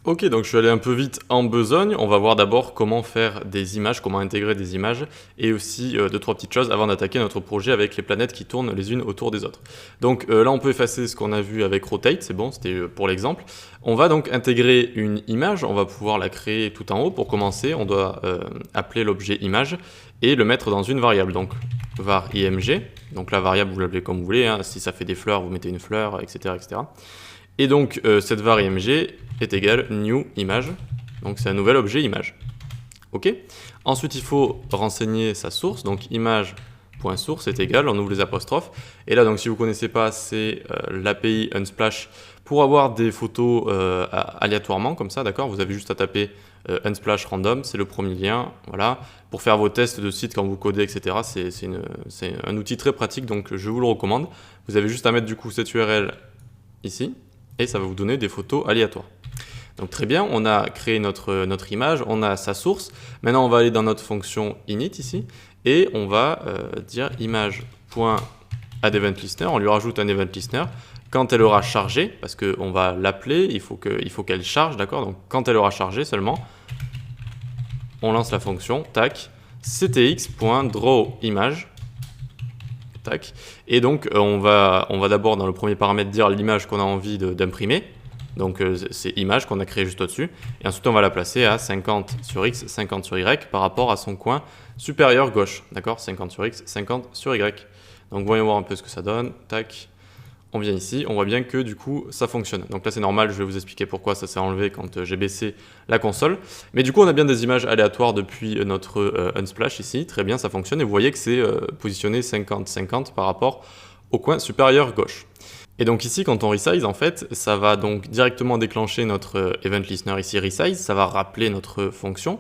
Ok, donc je suis allé un peu vite en besogne. On va voir d'abord comment faire des images, comment intégrer des images et aussi deux, trois petites choses avant d'attaquer notre projet avec les planètes qui tournent les unes autour des autres. Donc là, on peut effacer ce qu'on a vu avec Rotate, c'est bon, c'était pour l'exemple. On va donc intégrer une image, on va pouvoir la créer tout en haut. Pour commencer, on doit appeler l'objet image et le mettre dans une variable. Donc var img, donc la variable vous l'appelez comme vous voulez, hein. Si ça fait des fleurs, vous mettez une fleur, etc. etc. Et donc cette var img est égale new image, donc c'est un nouvel objet image. Ok. Ensuite il faut renseigner sa source, donc image.source est égal, on ouvre les apostrophes, et là donc si vous ne connaissez pas, c'est l'API Unsplash pour avoir des photos aléatoirement comme ça, d'accord. Vous avez juste à taper Unsplash random, c'est le premier lien, voilà. Pour faire vos tests de site quand vous codez, etc. C'est un outil très pratique, donc je vous le recommande. Vous avez juste à mettre du coup cette URL ici, et ça va vous donner des photos aléatoires. Donc très bien, on a créé notre image, on a sa source. Maintenant, on va aller dans notre fonction init ici, et on va dire image.addEventListener, on lui rajoute un event listener. Quand elle aura chargé, parce qu'on va l'appeler, il faut qu'elle charge, d'accord. Donc quand elle aura chargé seulement, on lance la fonction, tac, ctx.drawImage. Tac. Et donc on va d'abord dans le premier paramètre dire l'image qu'on a envie d'imprimer. Donc c'est image qu'on a créé juste au-dessus. Et ensuite on va la placer à 50 sur x, 50 sur y par rapport à son coin supérieur gauche. D'accord, 50 sur x, 50 sur y. Donc voyons voir un peu ce que ça donne. Tac. On vient ici, on voit bien que du coup ça fonctionne. Donc là c'est normal, je vais vous expliquer pourquoi ça s'est enlevé quand j'ai baissé la console. Mais du coup on a bien des images aléatoires depuis notre Unsplash ici. Très bien, ça fonctionne et vous voyez que c'est positionné 50-50 par rapport au coin supérieur gauche. Et donc ici quand on resize en fait, ça va donc directement déclencher notre event listener ici resize, ça va rappeler notre fonction.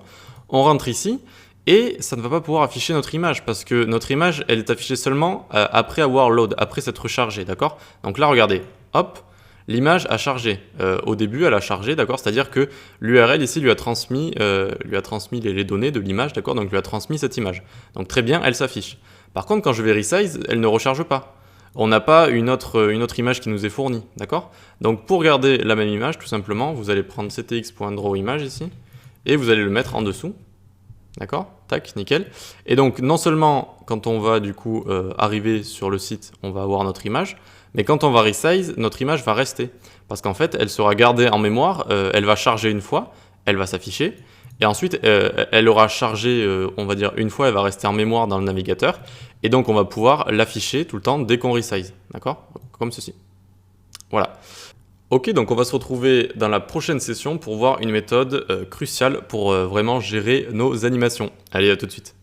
On rentre ici. Et ça ne va pas pouvoir afficher notre image parce que notre image, elle est affichée seulement après avoir load, après s'être chargée, d'accord. Donc là, regardez, hop, l'image a chargé. Au début, elle a chargé, d'accord. C'est-à-dire que l'URL ici lui a transmis les données de l'image, d'accord. Donc lui a transmis cette image. Donc très bien, elle s'affiche. Par contre, quand je vais resize, elle ne recharge pas. On n'a pas une autre image qui nous est fournie, d'accord. Donc pour garder la même image, tout simplement, vous allez prendre ctx.drawImage ici et vous allez le mettre en dessous. D'accord, tac, nickel. Et donc non seulement quand on va du coup arriver sur le site, on va avoir notre image, mais quand on va resize, notre image va rester. Parce qu'en fait, elle sera gardée en mémoire, elle va charger une fois, elle va s'afficher, et ensuite elle aura chargé, on va dire une fois, elle va rester en mémoire dans le navigateur, et donc on va pouvoir l'afficher tout le temps dès qu'on resize, d'accord, comme ceci. Voilà. Ok, donc on va se retrouver dans la prochaine session pour voir une méthode cruciale pour vraiment gérer nos animations. Allez, à tout de suite.